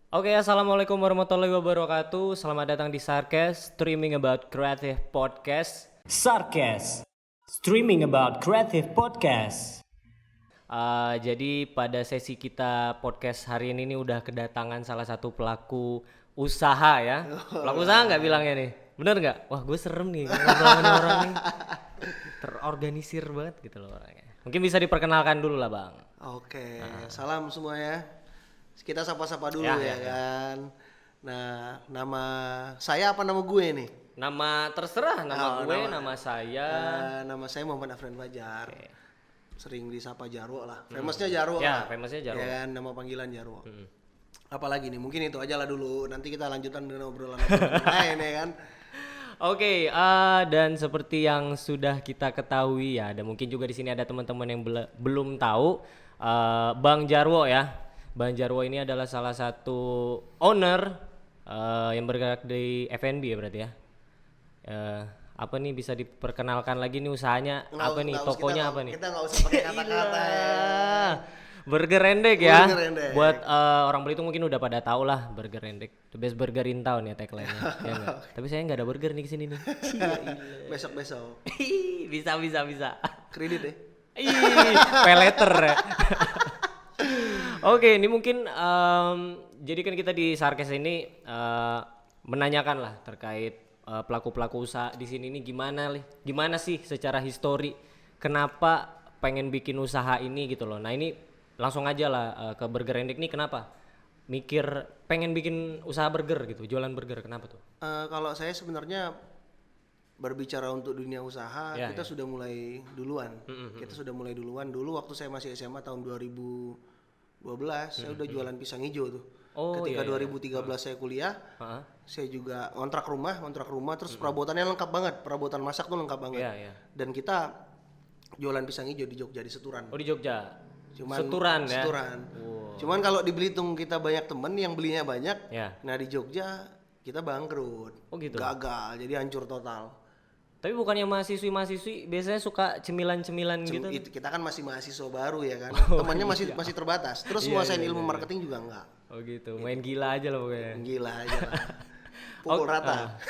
Oke, assalamualaikum warahmatullahi wabarakatuh. Selamat datang di Sarkes, streaming about creative podcast. Sarkes, streaming about creative podcast. Jadi pada sesi kita podcast hari ini nih udah kedatangan salah satu pelaku usaha ya. Pelaku usaha nggak bilangnya nih? Bener nggak? Wah, gue serem nih ngobrol sama orang nih. Terorganisir banget gitu loh orangnya. Mungkin bisa diperkenalkan dulu lah, Bang. Oke, salam semuanya. Kita sapa-sapa dulu Ya. kan. Nah, nama saya apa nama gue nih? Nama terserah, nama gue, nama saya. Nama saya Muhammad Afran Fajar. Sering disapa Jarwo lah. Famousnya Jarwo Ya, lah. famousnya Jarwo. Ya kan, nama panggilan Jarwo. Apalagi nih, mungkin itu aja lah dulu. Nanti kita lanjutkan dengan obrolan lain ya kan. Oke, dan seperti yang sudah kita ketahui ya, dan mungkin juga di sini ada teman-teman yang belum tahu, Bang Jarwo ya. Bang Jarwo ini adalah salah satu owner yang bergerak di F&B ya berarti ya. Apa nih bisa diperkenalkan lagi nih usahanya? Apa nih tokonya apa nih? Kita nggak usah pakai kata-kata ya. Burger Rendek ya. Burger Rendek. Buat orang Belitung mungkin udah pada tahu lah Burger Rendek. The best burger in town ya tagline-nya. Ya enggak? Tapi saya nggak ada burger nih kesini nih. Besok-besok. bisa. Kredit deh. Ih, peleter ya. Oke, ini mungkin jadi kan kita di Sarkes ini menanyakan lah terkait pelaku-pelaku usaha di sini ini gimana sih secara histori kenapa pengen bikin usaha ini gitu loh. Nah ini langsung aja lah ke Burger Rendek nih kenapa mikir pengen bikin usaha burger gitu, jualan burger kenapa tuh? Kalau saya sebenarnya berbicara untuk dunia usaha, Ya, kita sudah mulai duluan. Kita sudah mulai duluan. Dulu waktu saya masih SMA tahun 2012, saya udah jualan pisang hijau tuh. Oh, Ketika iya, 2013 saya kuliah, Heeh. saya juga ngontrak rumah, terus perabotannya lengkap banget, perabotan masak tuh lengkap banget. Iya. Dan kita jualan pisang hijau di Jogja di Seturan. Oh di Jogja. Cuman Seturan ya. Seturan. Wow. Cuman kalau di Belitung kita banyak temen yang belinya banyak. Ya. Nah di Jogja kita bangkrut. Oh gitu. Gagal, jadi hancur total. Tapi bukannya mahasiswi biasanya suka cemilan-cemilan gitu? Kita kan masih mahasiswa baru ya kan. Temannya masih terbatas. Terus nguasain ilmu marketing juga enggak. Oh gitu, main gila aja loh pokoknya. Gila aja lah. Pukul rata.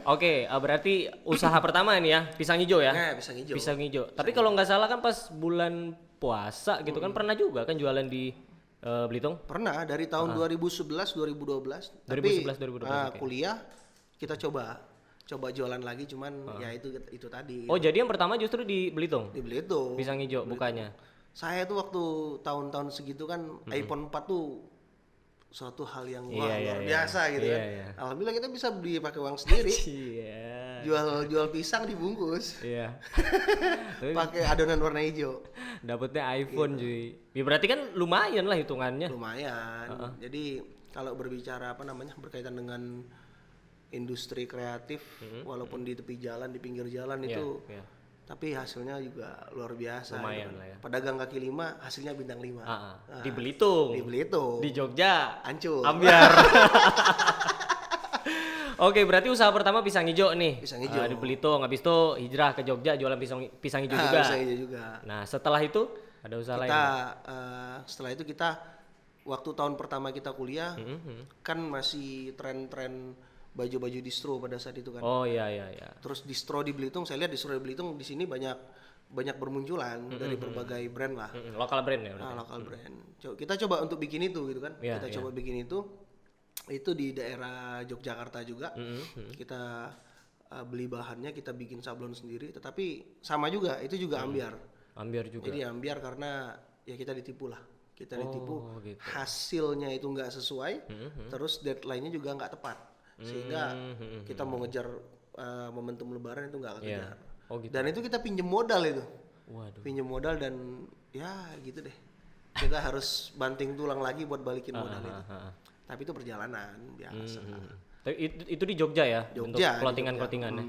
Oke, berarti usaha pertama ini ya, pisang hijau ya? Nah, pisang hijau. Pisang hijau. Tapi kalau nggak salah kan pas bulan puasa gitu kan pernah juga kan jualan di Belitung? Pernah dari tahun 2011 2012. 2011 2012. Oke. Kuliah kita coba jualan lagi cuman ya itu tadi. Oh, jadi yang pertama justru di Belitung? Di Belitung. Pisang hijau bukannya? Saya tuh waktu tahun-tahun segitu kan iPhone 4 tuh suatu hal yang luar biasa gitu kan. Iya. Alhamdulillah kita bisa beli pakai uang sendiri. Iya. Jual pisang dibungkus. Iya. Pakai adonan warna hijau. Dapatnya iPhone cuy. Ya berarti kan lumayan lah hitungannya. Lumayan. Jadi kalau berbicara berkaitan dengan industri kreatif walaupun di tepi jalan, di pinggir jalan itu Iya. tapi hasilnya juga luar biasa. Lumayan gitu. lah ya. Pedagang kaki lima hasilnya bintang 5. Di Belitung. Di Belitung. Di Jogja. Hancur. Ambiar. Oke, berarti usaha pertama pisang hijau nih. Pisang hijau. Di Belitung, habis itu hijrah ke Jogja jualan pisang hijau juga. Pisang hijau juga. Nah, setelah itu ada usaha lain. Setelah itu kita waktu tahun pertama kita kuliah kan masih tren-tren baju-baju distro pada saat itu kan. Oh iya. Terus distro di Belitung, saya lihat distro di Belitung di sini banyak bermunculan dari berbagai brand lah. Lokal brand ya berarti. Lokal brand. Kita coba untuk bikin itu gitu kan. Iya, Kita coba bikin itu di daerah Yogyakarta juga. Kita beli bahannya, kita bikin sablon sendiri. Tetapi sama juga, itu juga ambiar. Ambiar juga. Jadi ambiar karena ya kita ditipu lah. Kita ditipu, gitu. hasilnya itu nggak sesuai, terus deadline-nya juga nggak tepat. Sehingga kita mau ngejar momentum lebaran itu nggak kekejar. Oh gitu. Dan itu kita pinjem modal itu. Waduh. Pinjem modal dan ya gitu deh. Kita harus banting tulang lagi buat balikin modal itu. Tapi itu perjalanan biasa. Tapi itu di Jogja ya? Jogja, Untuk clothingan-clothingannya.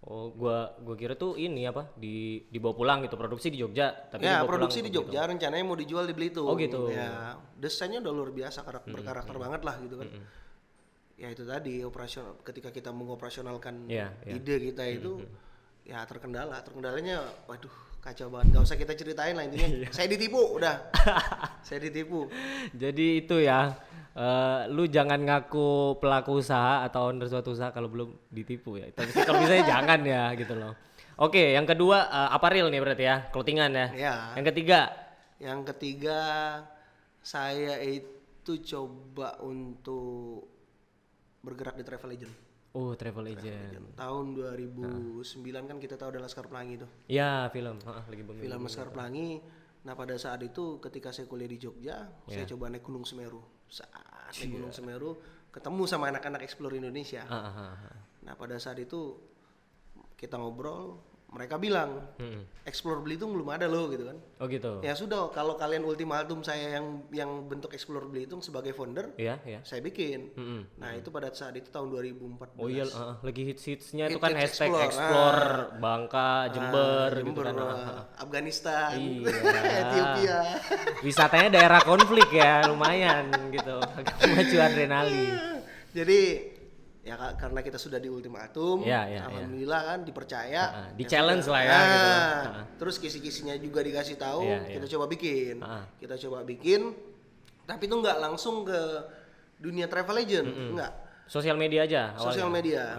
Oh, gua kira tuh ini apa? Dibawa pulang gitu, produksi di Jogja, tapi Ya, dibawa produksi pulang di Jogja, rencananya mau dijual di Belitung. Oh gitu. Ya, desainnya udah luar biasa, berkarakter banget lah gitu kan. Ya itu tadi operasional, ketika kita mengoperasionalkan ide kita itu ya terkendalanya waduh kacau banget. Gak usah kita ceritain lah intinya. Saya ditipu, udah. Saya ditipu. Jadi itu ya, lu jangan ngaku pelaku usaha atau owner suatu usaha kalau belum ditipu ya. Tapi kalau bisa jangan ya gitu loh. Oke, yang kedua apparel nih berarti ya, clothingan ya. Ya. Yang ketiga, Saya itu coba untuk bergerak di travel agent. oh travel agent. Tahun 2009 kan kita tahu ada Laskar Pelangi tuh. Ya film, lagi booming. Film Laskar Pelangi. Nah pada saat itu ketika saya kuliah di Jogja, saya coba naik Gunung Semeru. Naik Gunung Semeru, ketemu sama anak-anak explore Indonesia. Nah pada saat itu kita ngobrol, mereka bilang Explore Belitung belum ada loh gitu kan. Oh gitu. Ya sudah, kalau kalian ultimatum saya yang bentuk Explore Belitung sebagai founder, Iya. saya bikin. Nah itu pada saat itu tahun 2014. Oh iya, lagi hits-hitsnya itu Hits kan hashtag Explore Bangka, Jember gitu kan. Afghanistan, Iya. Ethiopia. Wisatanya daerah konflik ya, lumayan gitu. Agak memacu adrenalin. Jadi ya karena kita sudah di ultimatum, alhamdulillah kan dipercaya, di challenge lah ya gitu. Terus kisi-kisinya juga dikasih tahu, kita coba bikin, tapi itu nggak langsung ke dunia travel agent, enggak. Sosial media aja awalnya.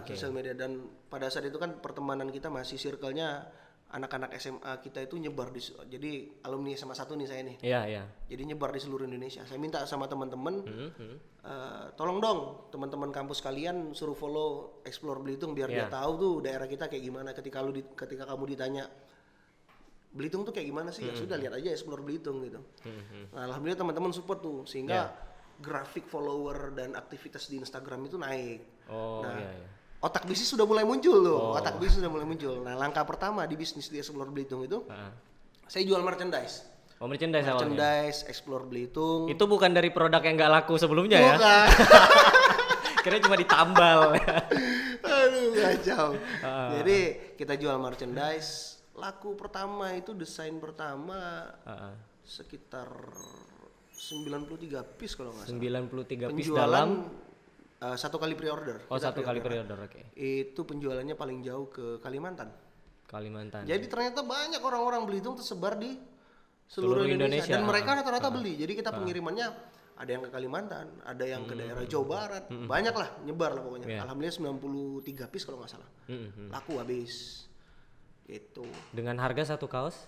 Sosial media dan pada saat itu kan pertemanan kita masih circle-nya anak-anak SMA kita itu nyebar jadi alumni SMA 1 nih saya nih. Iya. Jadi nyebar di seluruh Indonesia. Saya minta sama teman-teman, tolong dong teman-teman kampus kalian suruh follow Explore Belitung biar dia tahu tuh daerah kita kayak gimana. Ketika kamu ditanya Belitung tuh kayak gimana sih, ya sudah lihat aja Explore Belitung gitu. Nah, alhamdulillah teman-teman support tuh sehingga grafik follower dan aktivitas di Instagram itu naik. Otak bisnis sudah mulai muncul tuh. Nah, langkah pertama di bisnis di Explore Belitung itu, saya jual merchandise. Oh, merchandise Explore Belitung. Itu bukan dari produk yang nggak laku sebelumnya ya? Kira cuma ditambal. Aduh, kacau. Jadi kita jual merchandise. Laku pertama itu desain pertama sekitar 93 piece kalau nggak salah. 93 piece dalam satu kali pre-order. Oh, satu kali pre-order, oke. Itu penjualannya paling jauh ke Kalimantan. Jadi ternyata banyak orang-orang Belitung tersebar di seluruh Indonesia. Dan mereka rata-rata beli. Jadi kita pengirimannya ada yang ke Kalimantan, ada yang ke daerah Jawa Barat. Banyak lah, nyebar lah pokoknya. Alhamdulillah 93 piece kalau nggak salah. Laku habis. Gitu. Dengan harga satu kaos?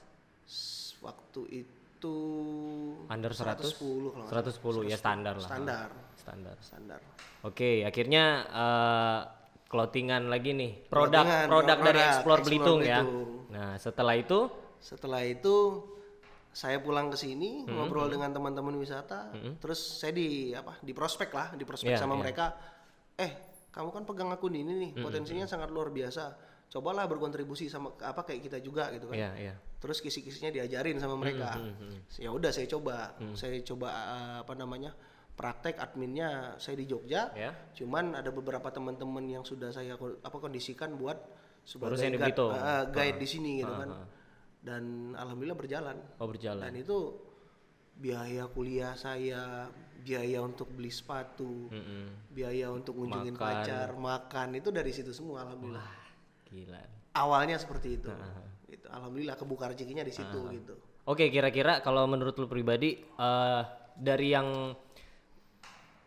Waktu itu under 110 kalau 110 ya standar lah. Standar. Oke, akhirnya clothingan lagi nih. Produk dari Explore Belitung ya. Nah, setelah itu saya pulang ke sini ngobrol dengan teman-teman wisata, terus saya di prospek sama mereka. Kamu kan pegang akun ini nih, potensinya sangat luar biasa. Cobalah berkontribusi sama kayak kita juga gitu kan. Terus kisi-kisinya diajarin sama mereka. Ya udah saya coba. Saya coba praktek adminnya saya di Jogja. Cuman ada beberapa teman-teman yang sudah saya kondisikan buat sebagai guide di sini gitu kan. Dan alhamdulillah berjalan. Dan itu biaya kuliah saya, biaya untuk beli sepatu, biaya untuk ngunjungin pacar, makan itu dari situ semua alhamdulillah. Wah, gila. Awalnya seperti itu. Gitu. Alhamdulillah kebuka rezekinya di situ gitu. Oke, kira-kira kalau menurut lu pribadi dari yang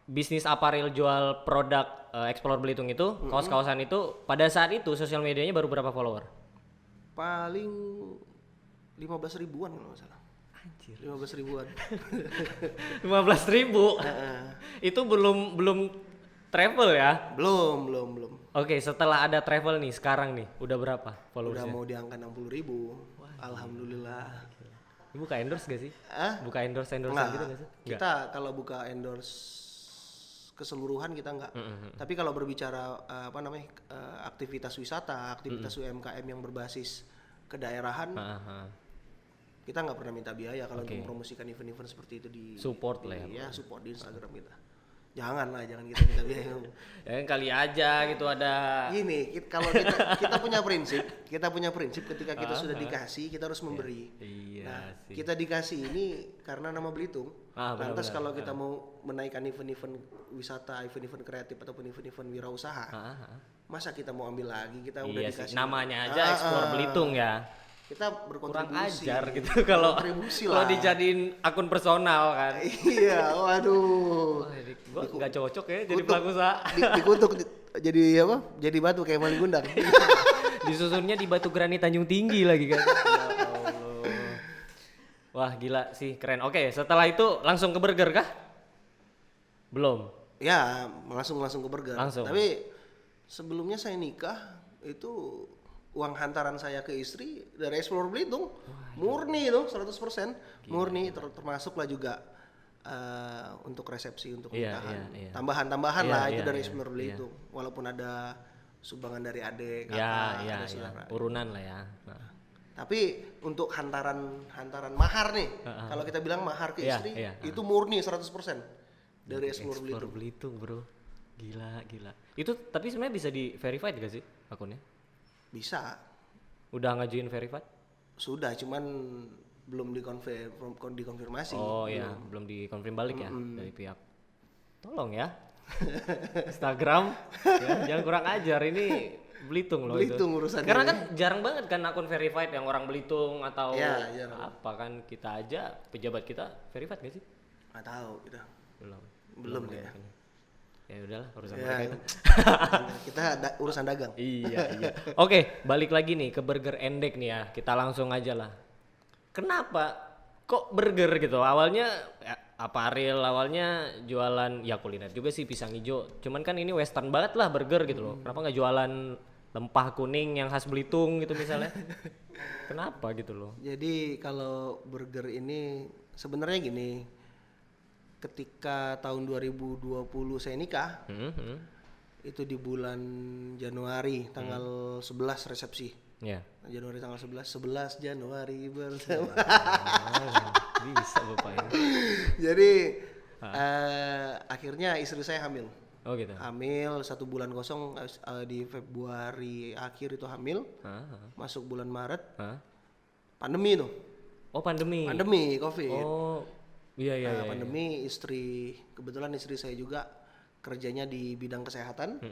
bisnis aparel jual produk Explore Belitung itu, kaos-kaosan itu pada saat itu sosial medianya baru berapa follower? Paling 15 ribuan kalau nggak salah. Anjir. 15 ribuan. 15.000. Itu belum travel ya? Belum. Oke, setelah ada travel nih sekarang nih udah berapa followersnya? Udah mau di angka 60.000. Alhamdulillah. Buka endorse gak sih? Buka endorse gitu gak sih? Kita kalau buka endorse keseluruhan kita enggak. Tapi kalau berbicara aktivitas wisata, aktivitas UMKM yang berbasis kedaerahan, kita nggak pernah minta biaya kalau untuk mempromosikan event-event seperti itu di support lah ya. Support di Instagram kita. Jangan kita minta biaya. Ya kali aja gitu ada. Gini, kalau kita punya prinsip ketika kita sudah dikasih kita harus memberi. Sih. Kita dikasih ini karena nama Belitung. Lantas kalau kita mau menaikkan event-event wisata, event-event kreatif ataupun event-event wirausaha, masa kita mau ambil lagi? Kita udah dikasih namanya aja Explore Belitung ya. kita kurang berkontribusi. ajar gitu kalau Kontribusi kalau lah. dijadiin akun personal kan. Iya, waduh. Wah, gua nggak cocok ya jadi pelaku usaha. Dikutuk jadi apa? Jadi batu kayak maling gundang. Disusunnya di Batu Granit Tanjung Tinggi lagi kan. Ya Allah. Wah gila sih, keren. Oke, setelah itu langsung ke burger kah? Belum. Ya, langsung ke burger. Langsung. Tapi sebelumnya saya nikah itu uang hantaran saya ke istri dari Explore Belitung. Murni itu 100%. Murni termasuk lah juga untuk resepsi untuk nikahan. Iya. Tambahan-tambahan lah itu dari iya, Explore Belitung. Walaupun ada sumbangan dari adik, kakak, Ya, ada saudara. urunan lah ya. Nah. Tapi untuk hantaran mahar nih, kalau kita bilang mahar ke istri itu murni 100% dari Explore Belitung. Belitung, bro. Gila. Itu tapi sebenarnya bisa di verified gak sih akunnya? Bisa. Udah ngajuin verified? Sudah, cuman belum dikonfirmasi. Oh iya, belum dikonfirm balik ya dari pihak. Tolong ya. Instagram ya, jangan kurang ajar, ini Belitung loh. Belitung itu. urusannya. Karena kan jarang banget kan akun verified yang orang Belitung atau jarang. apa kan, kita aja pejabat kita verified gak sih? Nggak tahu kita. Belum ya. Ya udahlah urusan mereka itu. Kita urusan dagang. Iya. Oke, balik lagi nih ke Burger Endek nih ya. Kita langsung aja lah. Kenapa kok burger gitu? Awalnya apa Ariel awalnya jualan ya kuliner juga sih, pisang hijau. Cuman kan ini western banget lah burger gitu loh. Kenapa nggak jualan lempah kuning yang khas Belitung gitu misalnya? Kenapa gitu loh? Jadi kalau burger ini sebenarnya gini. Ketika tahun 2020 saya nikah, itu di bulan Januari tanggal 11 resepsi. Ya. Januari tanggal 11 Januari bersama. Bisa bapak ini. Jadi akhirnya istri saya hamil. Oh gitu. Hamil 1 bulan kosong di Februari akhir itu hamil. Masuk bulan Maret. Pandemi tuh. Oh pandemi. Pandemi Covid. Oh iya. Pandemi kebetulan istri saya juga kerjanya di bidang kesehatan,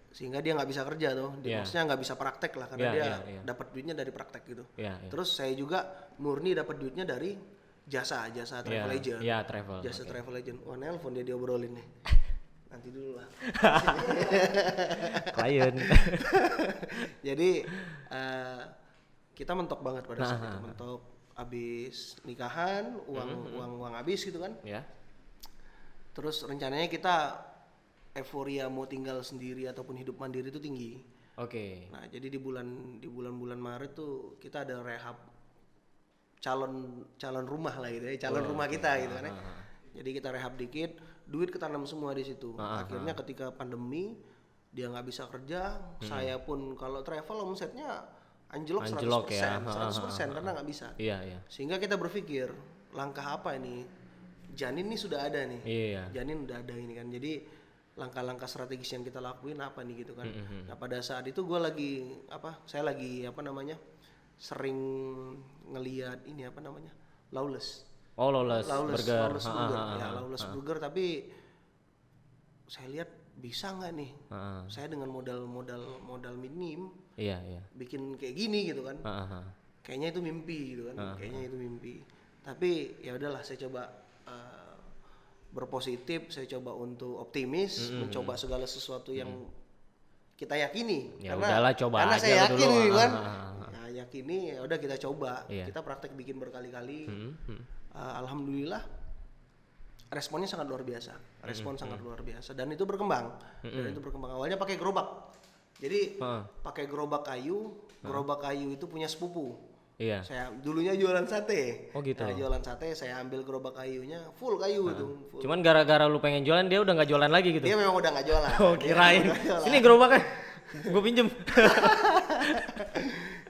sehingga dia nggak bisa kerja tuh, maksudnya nggak bisa praktek lah karena dia dapat duitnya dari praktek gitu. Terus saya juga murni dapat duitnya dari jasa travel agent. Jasa travel agent. Wah nelpon dia diobrolin nih. Nanti dulu lah. Klien. Jadi kita mentok banget pada saat itu, mentok. Abis nikahan, uang habis gitu kan. Terus rencananya kita euforia mau tinggal sendiri ataupun hidup mandiri itu tinggi. Oke. Nah, jadi di bulan Maret tuh kita ada rehab calon rumah lah gitu ya, rumah kita gitu kan ya. Jadi kita rehab dikit, duit ketanam semua di situ. Akhirnya ketika pandemi dia nggak bisa kerja, saya pun kalau travel omsetnya anjlok 100%, ya. 100% karena nggak bisa. Iya. Sehingga kita berpikir langkah apa ini? Janin ini sudah ada nih. Janin udah ada ini kan. Jadi langkah-langkah strategis yang kita lakuin apa nih gitu kan. Nah pada saat itu saya lagi sering ngelihat ini Lawless. Oh Lawless Burger. Lawless Burger, tapi saya lihat bisa nggak nih saya dengan modal minim bikin kayak gini gitu kan. Kayaknya itu mimpi gitu kan. Tapi ya udahlah, saya coba berpositif, saya coba untuk optimis, mencoba segala sesuatu yang kita yakini. Karena saya yakin nih kan. Nah, yakini ya udah kita coba. Kita praktek bikin berkali-kali. Alhamdulillah responnya sangat luar biasa. Sangat luar biasa dan itu berkembang. Awalnya pakai gerobak. Jadi pakai gerobak kayu. Gerobak kayu itu punya sepupu. Saya dulunya jualan sate. Oh gitu. Jualan sate, saya ambil gerobak kayunya full kayu itu. Cuman gara-gara lu pengen jualan, dia udah nggak jualan lagi gitu. Dia memang udah nggak jualan. Oh kirain. Sini gerobaknya, gue pinjem.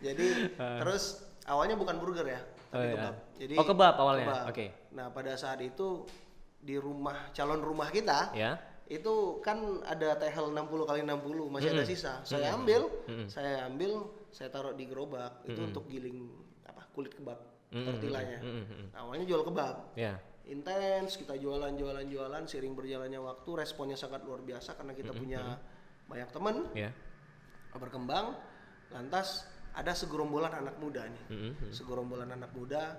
Jadi terus awalnya bukan burger ya, tapi kebab. Jadi kebab awalnya. Oke. Nah pada saat itu di calon rumah kita, itu kan ada tehel 60x60 masih ada sisa. Saya ambil, saya taruh di gerobak itu untuk giling kulit kebab, tortillanya. Awalnya jual kebab. Intens, kita jualan, seiring berjalannya waktu responnya sangat luar biasa karena kita punya banyak teman. Berkembang, lantas ada segerombolan anak muda nih. Segerombolan anak muda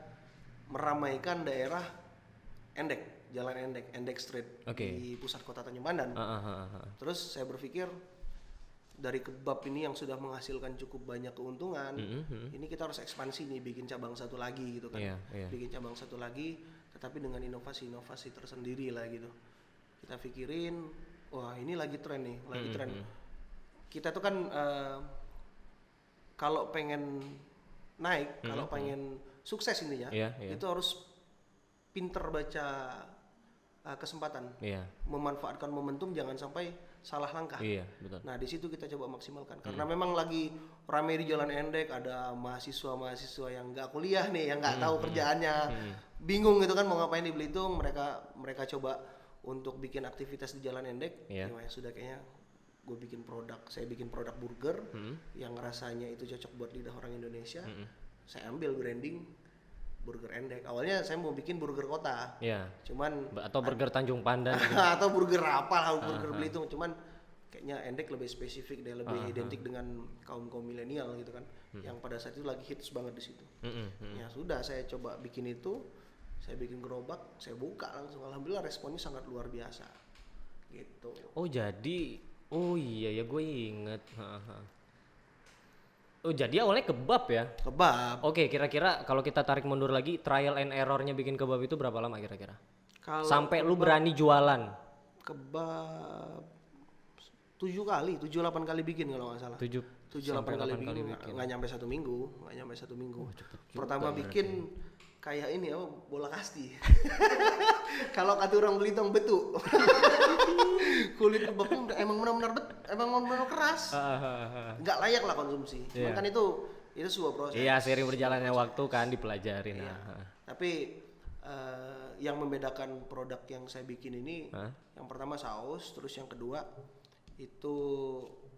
meramaikan daerah Endek, Jalan Endek Street di pusat kota Tanjung Pandan. Terus saya berpikir dari kebab ini yang sudah menghasilkan cukup banyak keuntungan, ini kita harus ekspansi nih, bikin cabang satu lagi gitu kan. Bikin cabang satu lagi, tetapi dengan inovasi-inovasi tersendiri lah gitu. Kita pikirin, wah ini lagi tren nih, lagi tren. Kita tuh kan kalau pengen naik, kalau pengen sukses intinya, itu harus pinter baca kesempatan, memanfaatkan momentum, jangan sampai salah langkah. Betul. Nah di situ kita coba maksimalkan, karena memang lagi ramai di Jalan Endek, ada mahasiswa yang nggak kuliah nih, yang nggak tahu kerjaannya, bingung gitu kan mau ngapain di Belitung. Mereka coba untuk bikin aktivitas di Jalan Endek. Ya sudah, kayaknya saya bikin produk burger yang rasanya itu cocok buat lidah orang Indonesia. Saya ambil branding burger Endek. Awalnya saya mau bikin burger kota, cuman atau burger Tanjung Pandan gitu. atau burger apa lah, burger Belitung. Cuman kayaknya Endek lebih spesifik dan lebih identik dengan kaum milenial gitu kan, yang pada saat itu lagi hits banget di situ. Ya sudah, saya coba bikin itu, saya bikin gerobak, saya buka langsung. Alhamdulillah responnya sangat luar biasa. Gitu. Oh iya ya, gue inget. Oh jadi awalnya kebab ya? Kebab. Oke, kira-kira kalau kita tarik mundur lagi, trial and errornya bikin kebab itu berapa lama kira-kira? Sampai lu berani jualan? Kebab 7-8 kali bikin kalau nggak salah. 7-8 kali bikin. Nggak nyampe 1 minggu. Pertama bikin kayak ini bola kasti. Kalau kata orang Belitung betul. Kulit kebabnya emang benar-benar keras. Nggak layak lah konsumsi. Kan itu sebuah proses. Iya, seiring berjalannya waktu kan dipelajarin. Tapi yang membedakan produk yang saya bikin ini, yang pertama saus, terus yang kedua itu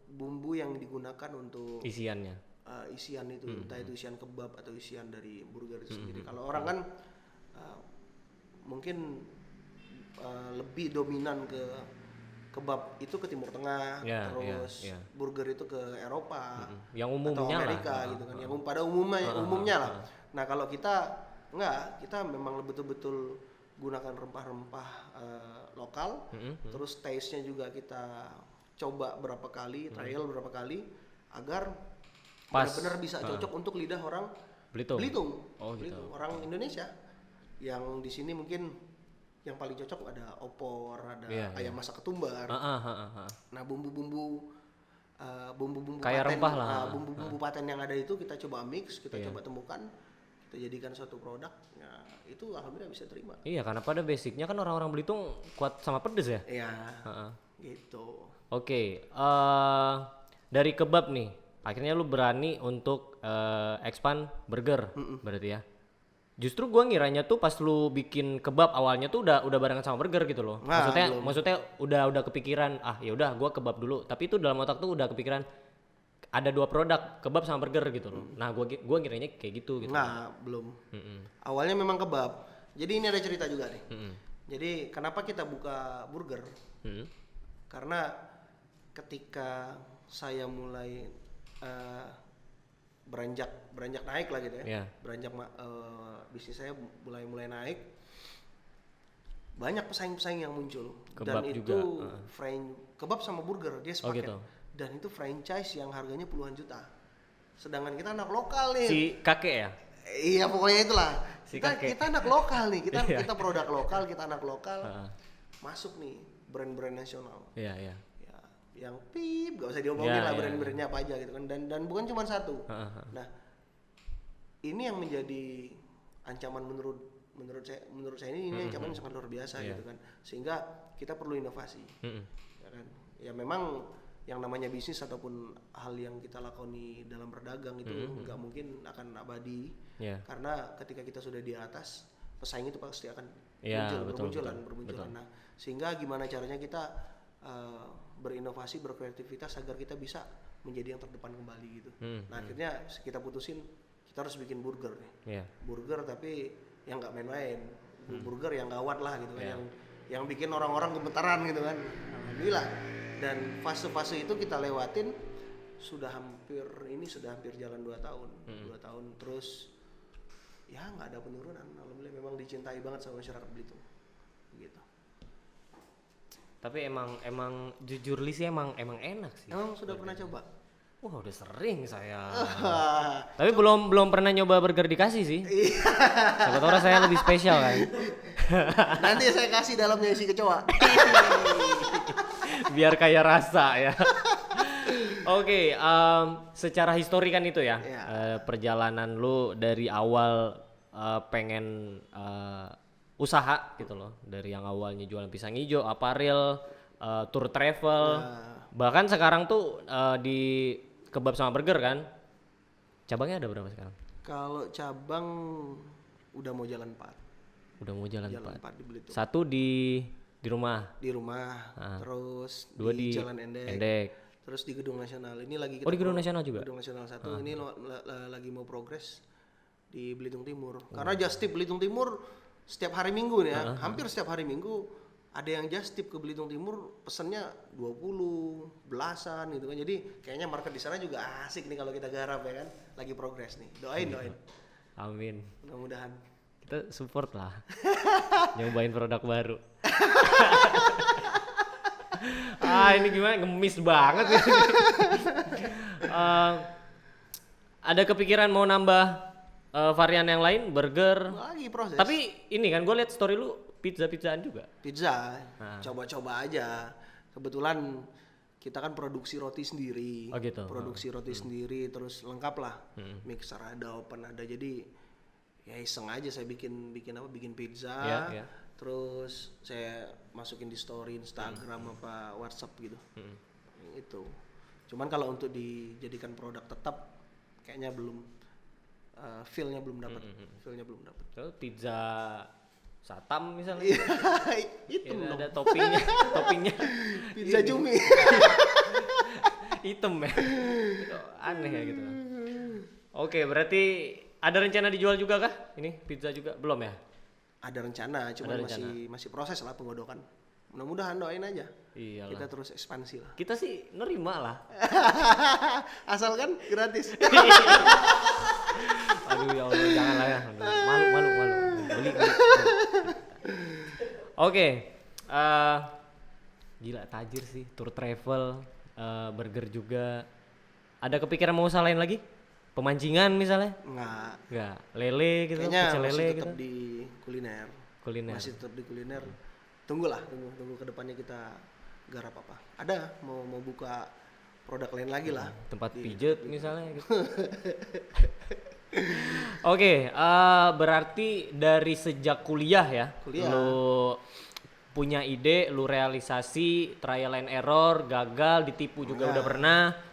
bumbu yang digunakan untuk isiannya. Isian itu, entah itu isian kebab atau isian dari burger itu sendiri. Kalau orang kan mungkin lebih dominan ke kebab itu ke Timur Tengah, terus burger itu ke Eropa, yang umumnya atau Amerika lah, gitu kan, yang pada umumnya lah. Nah kalau kita enggak, kita memang betul-betul gunakan rempah-rempah lokal, terus taste-nya juga kita coba berapa kali, trial berapa kali, agar benar-benar bisa cocok untuk lidah orang Belitung. Belitung. Orang Indonesia yang di sini mungkin yang paling cocok ada opor, ada ayam masak ketumbar. Nah bumbu-bumbu kayak paten, rempah lah. Bumbu-bumbu paten yang ada itu kita coba mix, kita coba temukan, kita jadikan suatu produk. Nah itu alhamdulillah bisa terima. Iya, karena pada basicnya kan orang-orang Belitung kuat sama pedes ya. Iya. Gitu. Oke, dari kebab nih, akhirnya lu berani untuk expand burger, berarti ya. Justru gua ngiranya tuh pas lu bikin kebab awalnya tuh udah barengan sama burger gitu loh. Maksudnya udah kepikiran, ya udah gua kebab dulu. Tapi itu dalam otak tuh udah kepikiran ada 2 produk, kebab sama burger gitu loh. Nah, gua ngiranya kayak gitu. Nah, belum. Awalnya memang kebab. Jadi ini ada cerita juga nih. Jadi kenapa kita buka burger? Karena ketika saya mulai beranjak naik lah gitu ya. Bisnis saya mulai naik. Banyak pesaing-pesaing yang muncul. Kebab dan juga. Itu kebab sama burger dia sepaket. Gitu. Dan itu franchise yang harganya puluhan juta. Sedangkan kita anak lokal nih. Si kakek ya? Iya, pokoknya itulah. Kita anak lokal nih. Kita produk lokal, kita anak lokal. Masuk nih brand-brand nasional. Iya. Yang gak usah diomongin lah brand-brandnya apa aja gitu kan, dan bukan cuma satu. Nah ini yang menjadi ancaman menurut saya ini ancaman yang sangat luar biasa gitu kan, sehingga kita perlu inovasi. Ya kan, ya memang yang namanya bisnis ataupun hal yang kita lakoni dalam berdagang itu nggak mungkin akan abadi, karena ketika kita sudah di atas, pesaing itu pasti akan bermunculan. Nah sehingga gimana caranya kita berinovasi, berkreativitas agar kita bisa menjadi yang terdepan kembali gitu. Nah akhirnya kita putusin kita harus bikin burger nih. Burger tapi yang nggak main-main, burger yang gawat lah gitu kan, yang bikin orang-orang gemetaran gitu kan. Alhamdulillah. Dan fase-fase itu kita lewatin sudah hampir jalan 2 tahun. 2 tahun terus ya nggak ada penurunan. Alhamdulillah memang dicintai banget sama masyarakat Belitung. Gitu. Tapi emang jujur Li sih emang enak sih. Emang sudah pernah coba? Wah udah sering saya. Tapi belum pernah nyoba burger dikasih sih. Siapa tahu rasanya lebih spesial kan. Nanti saya kasih dalamnya isi kecoa. Biar kaya rasa ya. Oke, secara histori kan itu ya. Perjalanan lu dari awal pengen usaha gitu loh. Dari yang awalnya jualan pisang hijau, aparel, tour travel. Bahkan sekarang tuh di kebab sama burger kan. Cabangnya ada berapa sekarang? Kalau cabang udah mau jalan 4. Udah mau jalan 4 4 di Belitung. 1 di rumah. Di rumah, terus 2 di Jalan Endek. Terus di Gedung Nasional. Ini lagi kita di Gedung Nasional juga? Gedung Nasional 1 ini lagi mau progres di Belitung Timur. Karena just tip Belitung Timur setiap hari Minggu nih ya, hampir setiap hari Minggu ada yang just tip ke Belitung Timur, pesennya 20 belasan gitu kan. Jadi kayaknya market di sana juga asik nih kalau kita garap ya kan. Lagi progres nih. Doain. Amin. Mudah-mudahan. Kita support lah. Nyobain produk baru. Ini gimana? Ngemis banget ya. Ada kepikiran mau nambah varian yang lain, burger? Lagi proses. Tapi ini kan gue liat story lu pizzaan juga. Pizza, coba-coba aja. Kebetulan kita kan produksi roti sendiri. Oh gitu. Produksi roti sendiri, terus lengkap lah. Mixer ada, oven ada. Jadi ya iseng aja saya bikin pizza. Yeah. Terus saya masukin di story Instagram apa WhatsApp gitu. Itu. Cuman kalau untuk dijadikan produk tetap kayaknya belum feel-nya belum dapat. Terus pizza Satam misalnya. Itu ya, ada toppingnya. Pizza cumi. Hitam ya. Aneh ya gitu. Oke, berarti ada rencana dijual juga kah? Ini pizza juga belum ya? Ada rencana, cuma masih proses lah penggodokan. Mudah-mudahan doain aja. Iyalah. Kita terus ekspansi lah. Kita sih nerima lah. Asalkan gratis. Aduh ya Allah, janganlah ya. Malu. Beli. Oke. Gila tajir sih, tour travel, burger juga. Ada kepikiran mau usaha lain lagi? Pemancingan misalnya? Enggak. Lele gitu, kayaknya pecel lele masih gitu. tetap di kuliner. Masih tetap di kuliner. Tunggu kedepannya kita garap apa. Ada mau buka produk lain lagi lah. Tempat pijet misalnya gitu. Oke, berarti dari sejak kuliah ya, lu punya ide, lu realisasi, trial and error, gagal, ditipu juga udah pernah.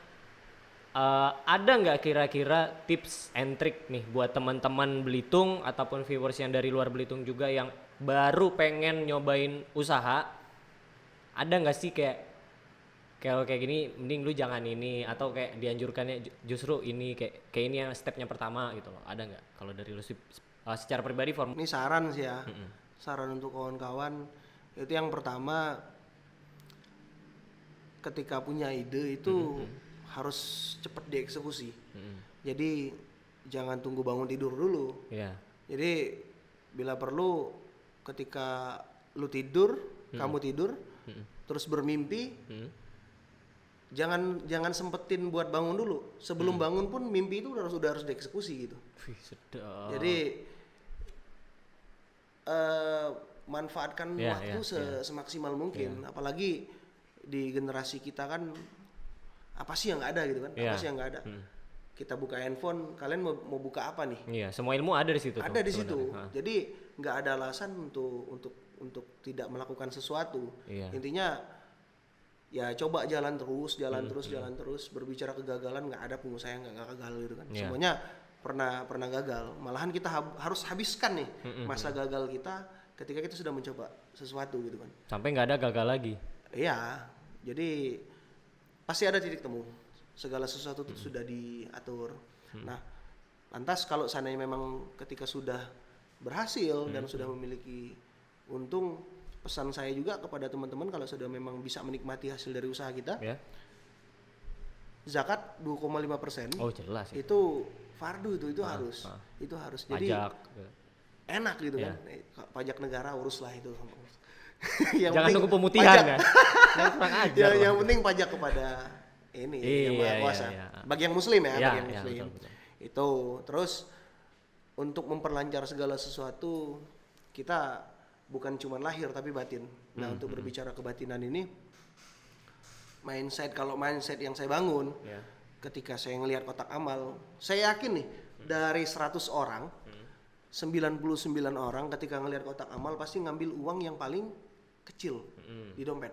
Ada nggak kira-kira tips and trick nih buat teman-teman Belitung ataupun viewers yang dari luar Belitung juga yang baru pengen nyobain usaha? Ada nggak sih kayak gini, mending lu jangan ini, atau kayak dianjurkannya justru ini kayak ini yang stepnya pertama gitu loh? Ada nggak kalau dari lu secara pribadi Ini saran sih ya. Saran untuk kawan-kawan itu yang pertama, ketika punya ide itu harus cepat dieksekusi. Jadi jangan tunggu bangun tidur dulu. Jadi bila perlu ketika lu tidur, kamu tidur, terus bermimpi, jangan sempetin buat bangun dulu. Sebelum bangun pun mimpi itu udah harus dieksekusi gitu. Sedap. Jadi manfaatkan waktu semaksimal mungkin. Apalagi di generasi kita kan apa sih yang nggak ada gitu kan? Apa sih yang nggak ada? Kita buka handphone, kalian mau buka apa nih? Iya, semua ilmu ada di situ. Ada di situ. Jadi nggak ada alasan untuk tidak melakukan sesuatu. Intinya ya coba jalan terus. Berbicara kegagalan, nggak ada pengusaha yang nggak gagal gitu kan. Semuanya pernah gagal. Malahan kita harus habiskan nih masa gagal kita ketika kita sudah mencoba sesuatu gitu kan. Sampai nggak ada gagal lagi. Iya. Jadi pasti ada titik temu. Segala sesuatu itu sudah diatur. Nah, lantas kalau seandainya memang ketika sudah berhasil dan sudah memiliki untung, pesan saya juga kepada teman-teman kalau sudah memang bisa menikmati hasil dari usaha kita, zakat 2,5%. Oh jelas. Itu fardu itu harus. Itu harus. Jadi pajak enak gitu Iya. kan. Pajak negara uruslah itu. jangan nunggu pemutihan ya. Jangan kurang ajar. Yang penting pajak kepada ini yang maha kuasa. Iya. Bagi yang muslim ya, Iya, bagi yang iya, muslim. betul. Itu terus untuk memperlancar segala sesuatu kita bukan cuma lahir tapi batin. Nah, untuk berbicara kebatinan ini mindset yang saya bangun ketika saya ngelihat kotak amal, saya yakin nih dari 100 orang 99 orang ketika ngelihat kotak amal pasti ngambil uang yang paling kecil di dompet.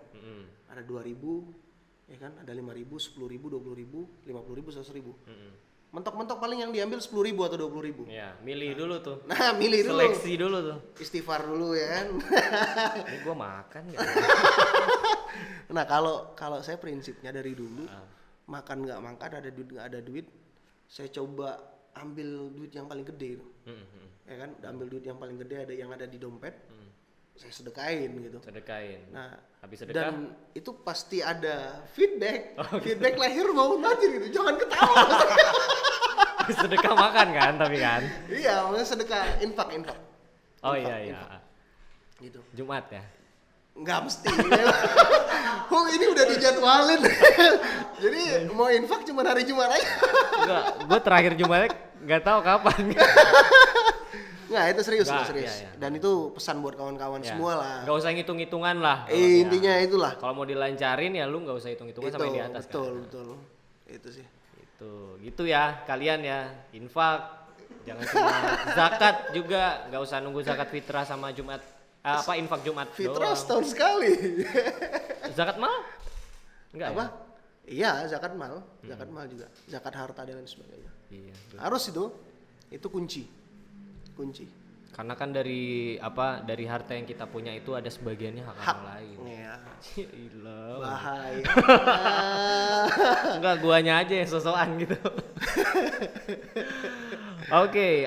Ada 2.000 ya kan, ada 5.000, 10.000, 20.000, 50.000, 100.000. Mentok-mentok paling yang diambil 10.000 atau 20.000. Ya, milih dulu tuh. Nah, milih dulu. Seleksi dulu tuh. Istighfar dulu ya kan. Ini gua makan ya. Nah, kalau saya prinsipnya dari dulu makan nggak makan, ada duit nggak ada duit, saya coba ambil duit yang paling gede itu. Ya kan, ambil duit yang paling gede ada yang ada di dompet. Saya sedekain gitu. Sedekain. Nah, habis sedekah dan itu pasti ada feedback. Feedback lahir mau mati gitu. Jangan ketawa. sedekah makan kan tapi kan. Iya, maksudnya sedekah infak. Oh iya. Gitu. Jumat ya. Nggak mesti. Oh, ini udah dijadwalin. Jadi mau infak cuma hari Jumat aja. Enggak, gua terakhir Jumat nggak tahu kapan. Nggak, itu serius. Iya. Dan itu pesan buat kawan-kawan semua lah. Nggak usah hitung-hitungan lah. Intinya itulah. Kalau mau dilancarin ya lu nggak usah hitung-hitungan sampai di atas. Betul. Itu sih. Gitu ya kalian ya, infak jangan cuma zakat juga, nggak usah nunggu zakat fitrah sama Jumat infak Jumat fitrah doang. setahun sekali. Zakat mal? Enggak apa? Ya? Iya, zakat mal juga, zakat harta dan lain sebagainya. Iya. Harus itu kunci. Karena kan dari harta yang kita punya itu ada sebagiannya hak orang lain. Iya. Gila. Bahaya. Enggak, guanya aja yang sosokan gitu. Oke,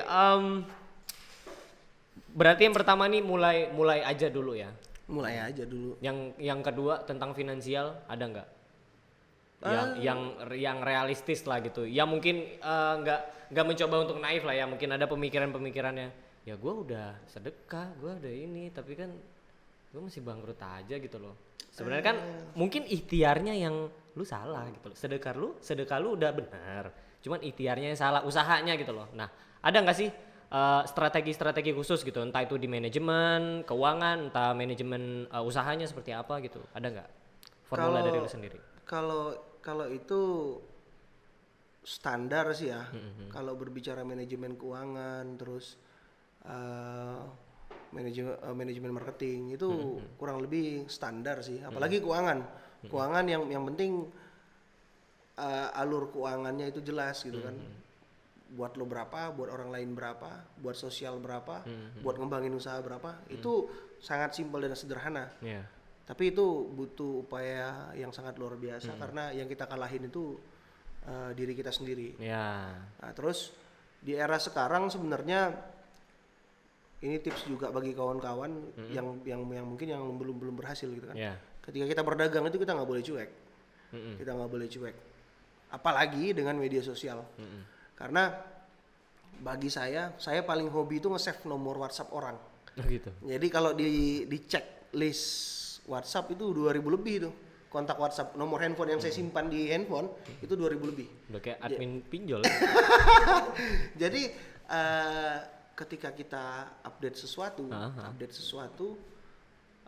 berarti yang pertama nih mulai aja dulu ya. Mulai aja dulu. Yang kedua tentang finansial ada nggak? Yang realistis lah gitu. Ya mungkin nggak mencoba untuk naif lah ya. Mungkin ada pemikirannya. Ya gue udah sedekah, gue udah ini, tapi kan gue masih bangkrut aja gitu loh. Sebenarnya kan mungkin ikhtiarnya yang lu salah gitu loh. Sedekah lu udah benar. Cuman ikhtiarnya yang salah, usahanya gitu loh. Nah, ada nggak sih strategi-strategi khusus gitu, entah itu di manajemen keuangan, entah manajemen usahanya seperti apa gitu, ada nggak formula dari lu sendiri? Kalau itu standar sih ya. Kalau berbicara manajemen keuangan, terus manajemen marketing itu kurang lebih standar sih. Apalagi keuangan yang penting alur keuangannya itu jelas gitu kan. Buat lo berapa, buat orang lain berapa, buat sosial berapa, buat ngembangin usaha berapa, itu sangat simpel dan sederhana. Tapi itu butuh upaya yang sangat luar biasa karena yang kita kalahin itu diri kita sendiri. Nah, terus di era sekarang sebenarnya ini tips juga bagi kawan-kawan yang mungkin yang belum berhasil gitu kan. Ketika kita berdagang itu kita nggak boleh cuek. Kita nggak boleh cuek. Apalagi dengan media sosial. Karena bagi saya paling hobi itu nge-save nomor WhatsApp orang. Gitu. Jadi kalau dicek list WhatsApp itu 2.000 lebih tuh. Kontak WhatsApp, nomor handphone yang saya simpan di handphone itu 2.000 lebih. Udah kayak admin pinjol. Jadi ketika kita update sesuatu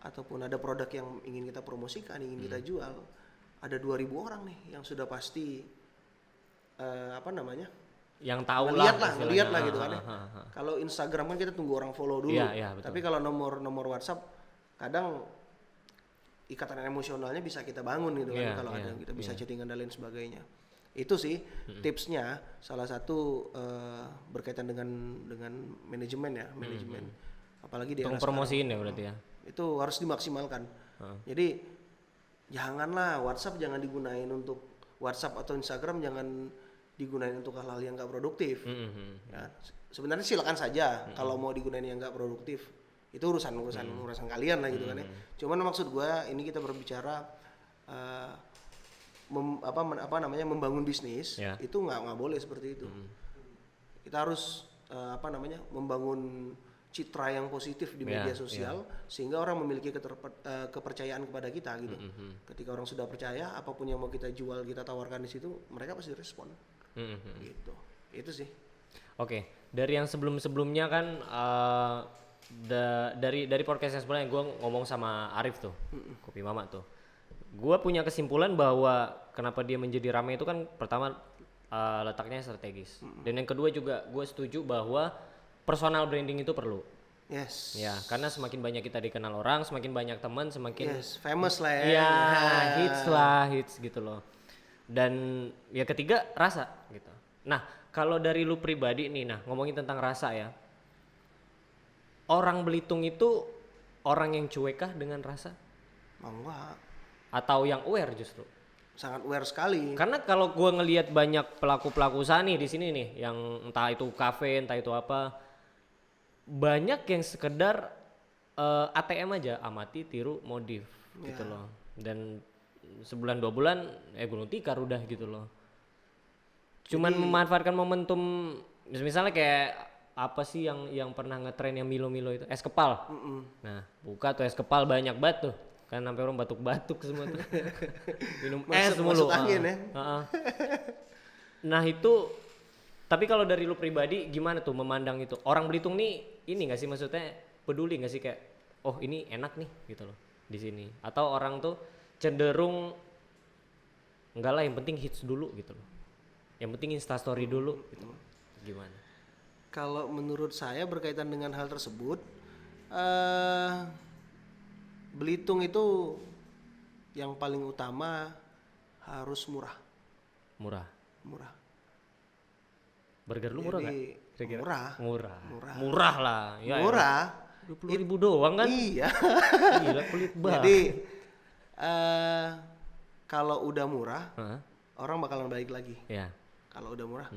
ataupun ada produk yang ingin kita promosikan, ingin kita jual, ada 2.000 orang nih yang sudah pasti yang tahu lihat lah gitu kan. Kalau Instagram kan kita tunggu orang follow dulu. Tapi kalau nomor WhatsApp kadang ikatan emosionalnya bisa kita bangun gitu kan, kalau ada kita bisa chattingan dan lain sebagainya. Itu sih tipsnya, salah satu berkaitan dengan manajemen. Apalagi di era promosiin ya berarti ya. Itu harus dimaksimalkan. Jadi janganlah WhatsApp jangan digunain untuk WhatsApp atau Instagram jangan digunain untuk hal-hal yang nggak produktif. Ya, sebenarnya silakan saja kalau mau digunain yang nggak produktif. Itu urusan kalian lah gitu kan ya. Cuman maksud gue ini kita berbicara membangun bisnis Ya. itu nggak boleh seperti itu. Kita harus membangun citra yang positif di media sosial sehingga orang memiliki kepercayaan kepada kita gitu. Ketika orang sudah percaya, apapun yang mau kita jual, kita tawarkan di situ, mereka pasti respon. Gitu. Itu sih. Oke, dari yang sebelumnya kan dari podcast yang sebelumnya gue ngomong sama Arif tuh, Kopi Mama tuh. Gue punya kesimpulan bahwa kenapa dia menjadi ramai itu kan pertama letaknya strategis. Dan yang kedua juga gue setuju bahwa personal branding itu perlu. Yes. Ya, karena semakin banyak kita dikenal orang, semakin banyak teman, semakin famous lah ya. Iya, hits gitu loh. Dan ya ketiga rasa gitu. Nah, kalau dari lu pribadi nih, ngomongin tentang rasa ya. Orang Belitung itu orang yang cuek kah dengan rasa? Enggak. Atau yang aware justru? Sangat aware sekali. Karena kalau gua ngelihat banyak pelaku-pelaku usaha nih di sini nih, yang entah itu kafe, entah itu apa, banyak yang sekedar ATM aja, amati, tiru, modif gitu loh. Dan sebulan 2 bulan gulung tikar udah gitu loh. Cuman memanfaatkan momentum, misalnya kayak apa sih yang pernah ngetren yang Milo itu, es kepal. Nah, buka tuh es kepal banyak banget tuh. Kan sampai orang batuk-batuk semua tuh. Minum es mulu. Masuk angin ya. Nah, itu tapi kalau dari lu pribadi gimana tuh memandang itu? Orang Belitung nih ini enggak sih, maksudnya peduli enggak sih kayak oh ini enak nih gitu loh di sini, atau orang tuh cenderung enggak lah yang penting hits dulu gitu loh. Yang penting Instastory dulu gitu. Gimana? Kalau menurut saya berkaitan dengan hal tersebut, Belitung itu yang paling utama harus murah. Murah. Jadi, Burger lu murah nggak? Murah lah. Ya, murah. 20.000 doang kan? Iya. Gila pelit banget. Jadi kalau udah murah, orang bakalan balik lagi. Ya. Kalau udah murah.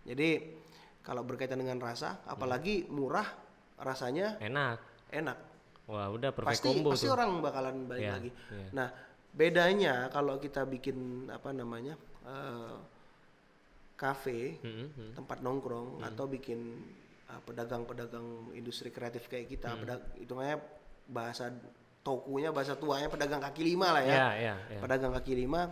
Jadi kalau berkaitan dengan rasa, apalagi murah, rasanya enak. Wah, udah perfect combo pasti tuh. Orang bakalan balik lagi. Nah, bedanya kalau kita bikin kafe, tempat nongkrong, atau bikin pedagang-pedagang industri kreatif kayak kita, hitungannya bahasa tokunya, bahasa tuanya pedagang kaki lima lah ya. Pedagang kaki lima,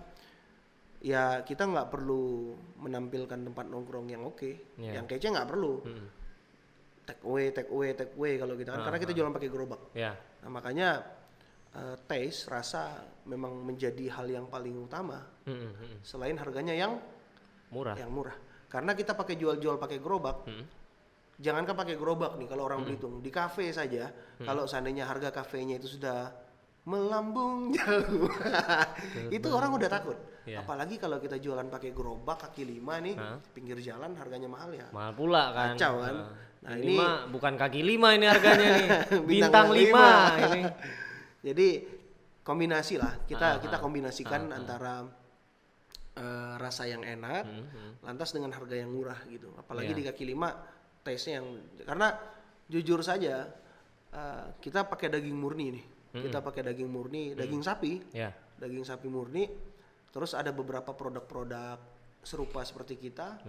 ya kita nggak perlu menampilkan tempat nongkrong yang oke, yang kece nggak perlu. Take away kalau kita kan, karena kita jualan pakai gerobak. Nah, makanya taste, rasa memang menjadi hal yang paling utama. Selain harganya yang murah. Karena kita jual pakai gerobak. Jangankan pakai gerobak nih, kalau orang Belitung di kafe saja, kalau seandainya harga kafenya itu sudah melambung jauh, itu orang udah takut. Apalagi kalau kita jualan pakai gerobak kaki lima nih, pinggir jalan, harganya mahal ya. Mahal pula kan. Kacau kan. Nah, ini mah bukan kaki 5 ini harganya nih. Bintang 5 ini. Jadi kombinasi lah, kita kombinasikan antara rasa yang enak, lantas dengan harga yang murah gitu. Apalagi di kaki 5, taste-nya yang, karena jujur saja kita pakai daging murni nih. Kita pakai daging murni, daging sapi. Daging sapi murni. Terus ada beberapa produk-produk serupa seperti kita.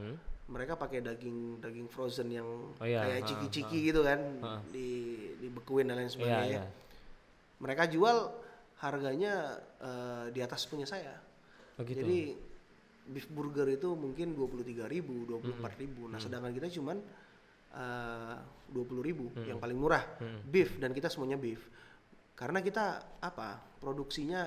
Mereka pakai daging frozen yang kayak ciki-ciki gitu kan, dibekuin dan lain sebagainya. Mereka jual harganya di atas punya saya. Gitu. Jadi beef burger itu mungkin 23.000, 24.000. Nah, sedangkan kita cuman 20.000 yang paling murah beef, dan kita semuanya beef. Karena kita produksinya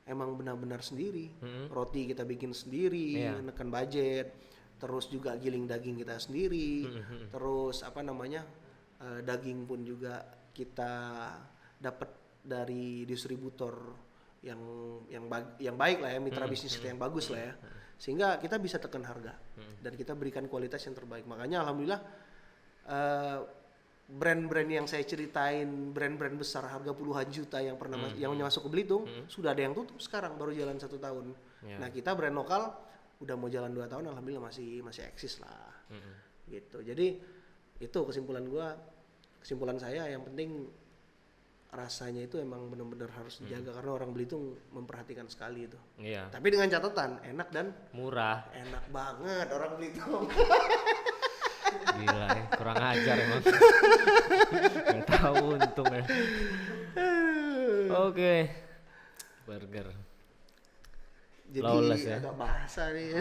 emang benar-benar sendiri. Roti kita bikin sendiri, menekan budget. Terus juga giling daging kita sendiri. Terus daging pun juga kita dapat dari distributor yang baik lah ya, mitra bisnis kita yang bagus lah ya. Sehingga kita bisa tekan harga dan kita berikan kualitas yang terbaik. Makanya alhamdulillah brand-brand yang saya ceritain, brand-brand besar harga puluhan juta yang pernah yang masuk ke Belitung, sudah ada yang tutup sekarang, baru jalan 1 tahun. Nah, kita brand lokal udah mau jalan 2 tahun, alhamdulillah masih eksis lah. Gitu. Jadi itu kesimpulan saya, yang penting rasanya itu emang benar-benar harus dijaga karena orang Belitung memperhatikan sekali itu. Iya. Tapi dengan catatan enak dan Murah. enak banget orang Belitung. Gila ya, kurang ajar emang. Gak tahu untung ya. Oke. Burger. Jadi Lawless ya. agak basah nih.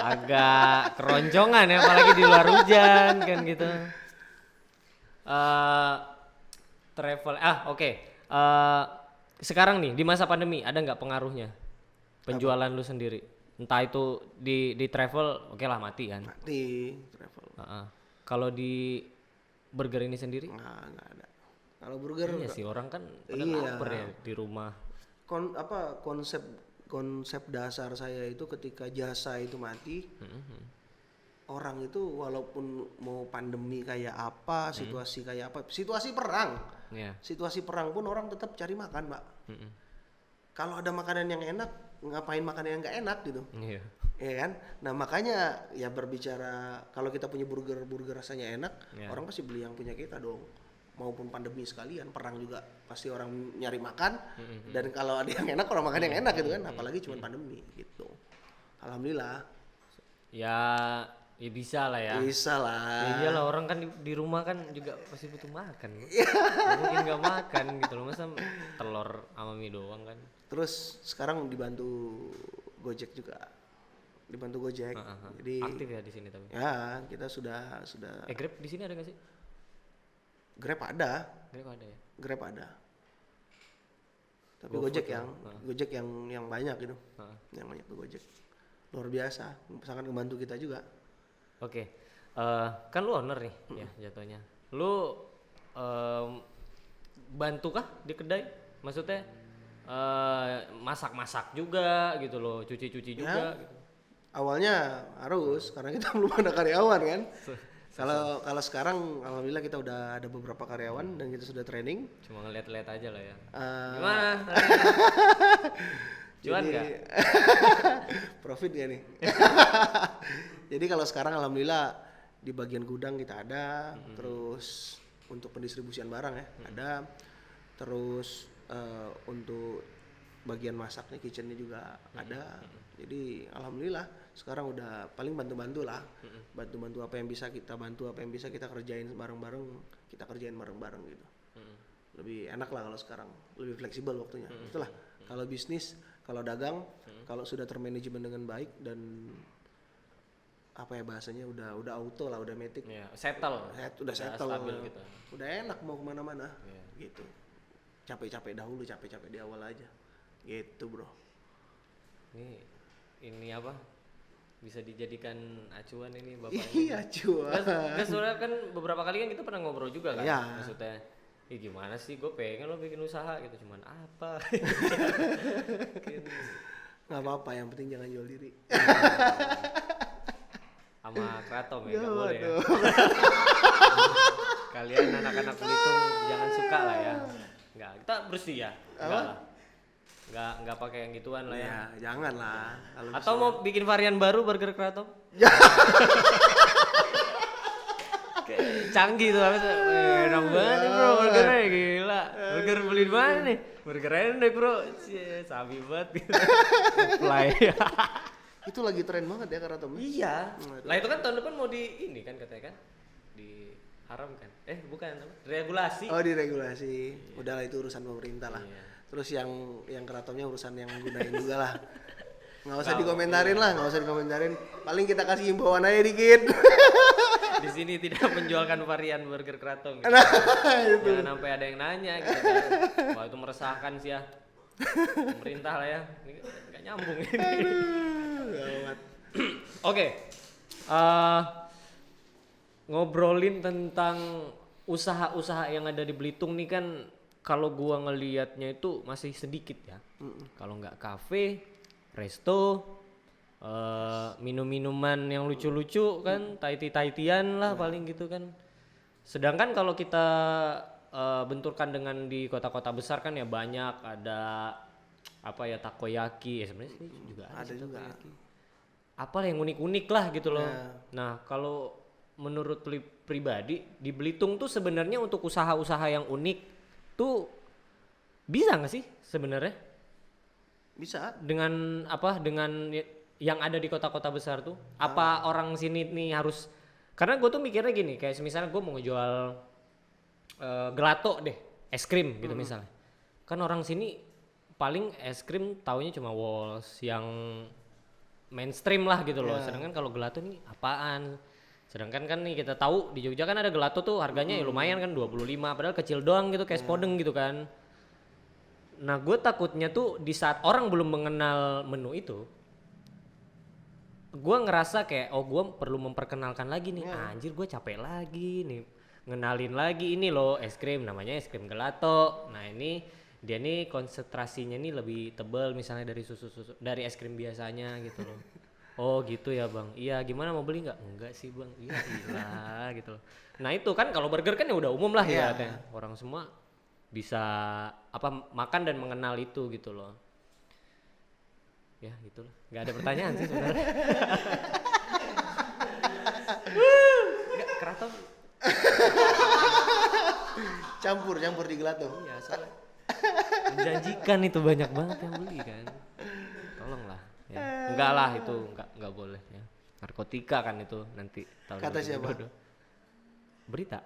Agak keroncongan ya, apalagi di luar hujan kan gitu. Travel. Oke. Sekarang nih di masa pandemi ada nggak pengaruhnya penjualan lu sendiri? Entah itu di travel, oke lah mati kan. Mati travel. Kalau di burger ini sendiri? Nggak ada. Kalau burger Iya sih, orang kan pada iya. lapar ya di rumah. Konsep dasar saya itu ketika jasa itu mati, orang itu walaupun mau pandemi kayak apa, situasi kayak apa, situasi perang, situasi perang pun orang tetap cari makan, Mbak. Kalau ada makanan yang enak, ngapain makanan yang nggak enak gitu? Iya. Ya kan? Nah makanya ya berbicara kalau kita punya burger rasanya enak, orang pasti beli yang punya kita dong. Maupun pandemi sekalian, perang juga pasti orang nyari makan, dan kalau ada yang enak orang makan yang enak gitu kan, apalagi cuma pandemi gitu. Alhamdulillah. Ya bisa lah ya. Bisa lah. Ya iyalah, orang kan di rumah kan juga pasti butuh makan. Nggak mungkin nggak makan gitu loh, masa telur sama mie doang kan. Terus sekarang dibantu Gojek juga. Dibantu Gojek. Jadi aktif ya di sini tapi. Ya, kita sudah Grab di sini ada nggak sih? Grab ada. Grab ada ya. Grab ada. Tapi Gojek yang banyak gitu. Yang banyak tuh Gojek. Luar biasa, sangat membantu kita juga. Oke. Kan lu owner nih ya jatuhnya. Lu bantu kah di kedai? Maksudnya masak-masak juga gitu loh, cuci-cuci juga gitu. Awalnya harus karena kita belum ada karyawan kan. Kalau sekarang alhamdulillah kita udah ada beberapa karyawan dan kita sudah training. Cuma ngeliat-liat aja lah ya. Gimana? Cuan nggak? Profit gak nih? Jadi kalau sekarang alhamdulillah di bagian gudang kita ada, terus untuk pendistribusian barang ya ada, terus untuk bagian masaknya kitchennya juga ada. Jadi alhamdulillah sekarang udah paling bantu-bantu lah, bantu-bantu apa yang bisa kita bantu, apa yang bisa kita kerjain bareng-bareng, kita kerjain bareng-bareng gitu. Lebih enak lah kalau sekarang, lebih fleksibel waktunya. Itulah kalau bisnis, kalau dagang, kalau sudah termanajemen dengan baik dan apa ya bahasanya udah auto lah, udah matic. Yeah, settle. Udah settle. Stabil gitu. Udah enak mau kemana-mana. Gitu. Capek-capek dahulu, capek-capek di awal aja. Gitu bro. Ini apa? Bisa dijadikan acuan ini bapak. Iya acuan. Kan soalnya kan beberapa kali kan kita pernah ngobrol juga kan. Iya. Maksudnya, gimana sih? Gue pengen lo bikin usaha gitu, cuman apa? Gitu. Nggak apa-apa, yang penting jangan jual diri. Sama Kratom ya, nggak boleh ya. Kalian anak-anak Belitung jangan suka lah ya. Nggak, kita bersih ya. Enggak lah. Nggak pakai yang gituan lah ya. Ya jangan lah. Atau mau bikin varian baru burger Kratom? Canggih tuh, enak banget nih bro, burgernya gila. Burger beli di mana nih? Burger Endek bro, sabi banget gitu. Fly. Itu lagi tren banget ya karena Tom. Iya. Lah itu kan tahun depan mau ini kan katanya kan, diharamkan. Bukan apa? Regulasi. Oh diregulasi. Udahlah itu urusan pemerintah lah. Iya. Terus yang keratonnya urusan yang gunain juga lah. Nggak usah dikomentarin lah, nggak usah dikomentarin. Paling kita kasih himbauan aja dikit. Di sini tidak menjualkan varian burger Kratom. Gitu. Jangan sampai ada yang nanya gitu kan. Wah itu meresahkan sih ya. Pemerintah lah ya. Ini nggak nyambung ini. Oke. Ngobrolin tentang usaha-usaha yang ada di Belitung nih kan, kalau gua ngelihatnya itu masih sedikit ya. Kalau nggak kafe, resto, minum-minuman yang lucu-lucu kan, taiti-taitian lah paling gitu kan. Sedangkan kalau kita benturkan dengan di kota-kota besar kan ya banyak ada apa ya takoyaki, sebenarnya sih juga ada juga. Apa yang unik-unik lah gitu loh. Nah kalau menurut pribadi di Belitung tuh sebenarnya untuk usaha-usaha yang unik tuh bisa nggak sih sebenarnya Bisa. dengan yang ada di kota-kota besar tuh? Apa orang sini nih harus, karena gue tuh mikirnya gini, kayak misalnya gue mau ngejual gelato deh, es krim gitu misalnya, kan orang sini paling es krim taunya cuma Walls yang mainstream lah gitu loh. Sedangkan kalau gelato nih apaan? Sedangkan kan nih kita tahu di Jogja kan ada gelato tuh harganya ya lumayan kan 25, padahal kecil doang gitu kayak spodeng gitu kan. Nah gue takutnya tuh di saat orang belum mengenal menu itu, gue ngerasa kayak gue perlu memperkenalkan lagi nih. Anjir gue capek lagi nih ngenalin lagi ini loh es krim, namanya es krim gelato. Nah ini dia nih konsentrasinya nih lebih tebal misalnya dari susu dari es krim biasanya gitu loh. Oh gitu ya bang, iya gimana mau beli nggak? Enggak sih bang, iya gila gitu loh. Nah itu kan kalau burger kan ya udah umum lah ya, orang semua bisa makan dan mengenal itu gitu loh. Ya gitulah, nggak ada pertanyaan sih sebenarnya. Nggak keraton. Campur di gelato. Iya soalnya menjanjikan itu banyak banget yang beli kan. Tolonglah. Ya. Enggak lah itu enggak boleh ya. Narkotika kan itu nanti tahun Kata siapa? Berita.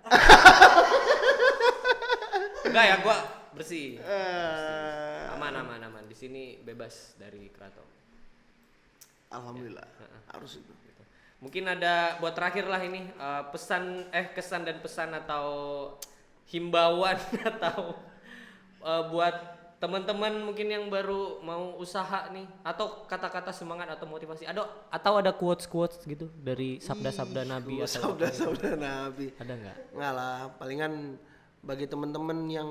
Enggak ya gua bersih. Aman. Di sini bebas dari keraton. Alhamdulillah. Harus itu. Mungkin ada buat terakhir lah ini kesan dan pesan atau himbauan atau buat teman-teman mungkin yang baru mau usaha nih, atau kata-kata semangat atau motivasi, atau ada quotes gitu dari sabda-sabda Nabi atau sabda-sabda Nabi. Ada nggak? Nggak lah, palingan bagi teman-teman yang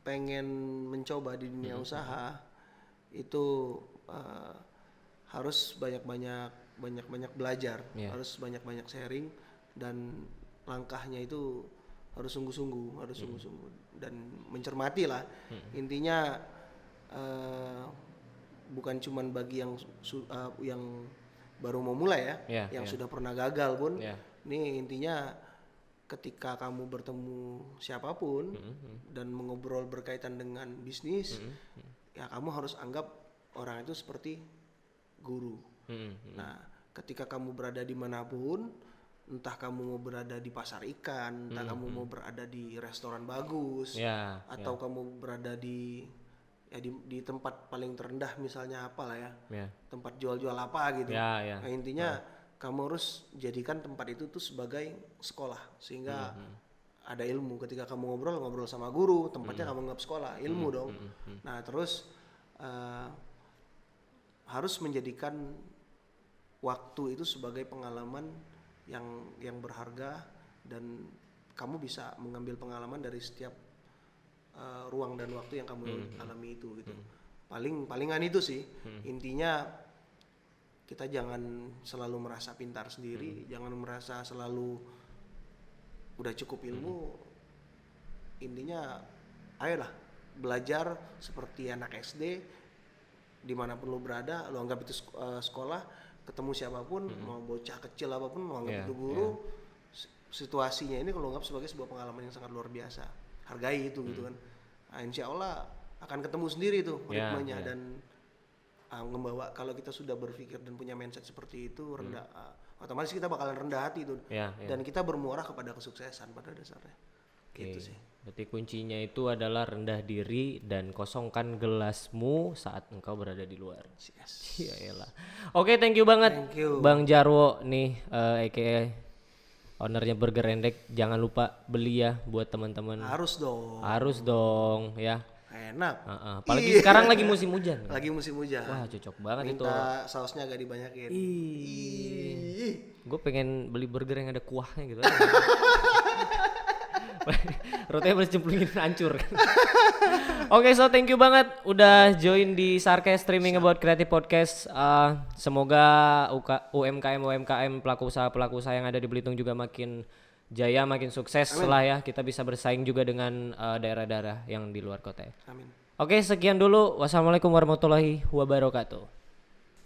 pengen mencoba di dunia usaha itu harus banyak belajar, harus banyak sharing, dan langkahnya itu harus sungguh-sungguh dan mencermati lah. Intinya bukan cuman bagi yang baru mau mulai yang sudah pernah gagal pun. Ini intinya ketika kamu bertemu siapapun dan mengobrol berkaitan dengan bisnis, ya kamu harus anggap orang itu seperti guru. Nah, ketika kamu berada dimanapun, entah kamu mau berada di pasar ikan, entah kamu mau berada di restoran bagus, atau kamu berada di tempat paling terendah misalnya apalah ya, tempat jual-jual apa gitu. Nah, intinya kamu harus jadikan tempat itu tuh sebagai sekolah, sehingga ada ilmu. Ketika kamu ngobrol sama guru, tempatnya kamu anggap sekolah, ilmu dong. Nah terus harus menjadikan waktu itu sebagai pengalaman yang berharga, dan kamu bisa mengambil pengalaman dari setiap ruang dan waktu yang kamu alami itu gitu. Palingan itu sih. Intinya kita jangan selalu merasa pintar sendiri, jangan merasa selalu udah cukup ilmu. Intinya ayolah belajar seperti anak SD, dimanapun lo berada, lo anggap itu sekolah. Ketemu siapapun, mau bocah kecil apapun, mau anggap itu guru, situasinya ini kalau anggap sebagai sebuah pengalaman yang sangat luar biasa. Hargai itu gitu kan. Nah, insya Allah akan ketemu sendiri tuh ritmenya. Dan membawa, kalau kita sudah berpikir dan punya mindset seperti itu rendah, otomatis kita bakalan rendah hati tuh. Dan kita bermuara kepada kesuksesan pada dasarnya. Gitu sih. Berarti kuncinya itu adalah rendah diri dan kosongkan gelasmu saat engkau berada di luar. Iyalah. Oke, thank you banget Bang Jarwo nih, aka ownernya Burger Rendek. Jangan lupa beli ya buat teman-teman. Harus dong ya. Enak. Apalagi sekarang lagi musim hujan. Lagi musim hujan. Wah, cocok banget. Minta sausnya agak dibanyakin. Gue pengen beli burger yang ada kuahnya gitu. Rotinya boleh cemplungin hancur. Oke, so thank you banget udah join di Sarkes Streaming About Creative Podcast. Semoga UMKM pelaku usaha yang ada di Belitung juga makin jaya, makin sukses. Lah ya, kita bisa bersaing juga dengan daerah-daerah yang di luar kota ya. Amin. Oke, sekian dulu. Wassalamualaikum warahmatullahi wabarakatuh.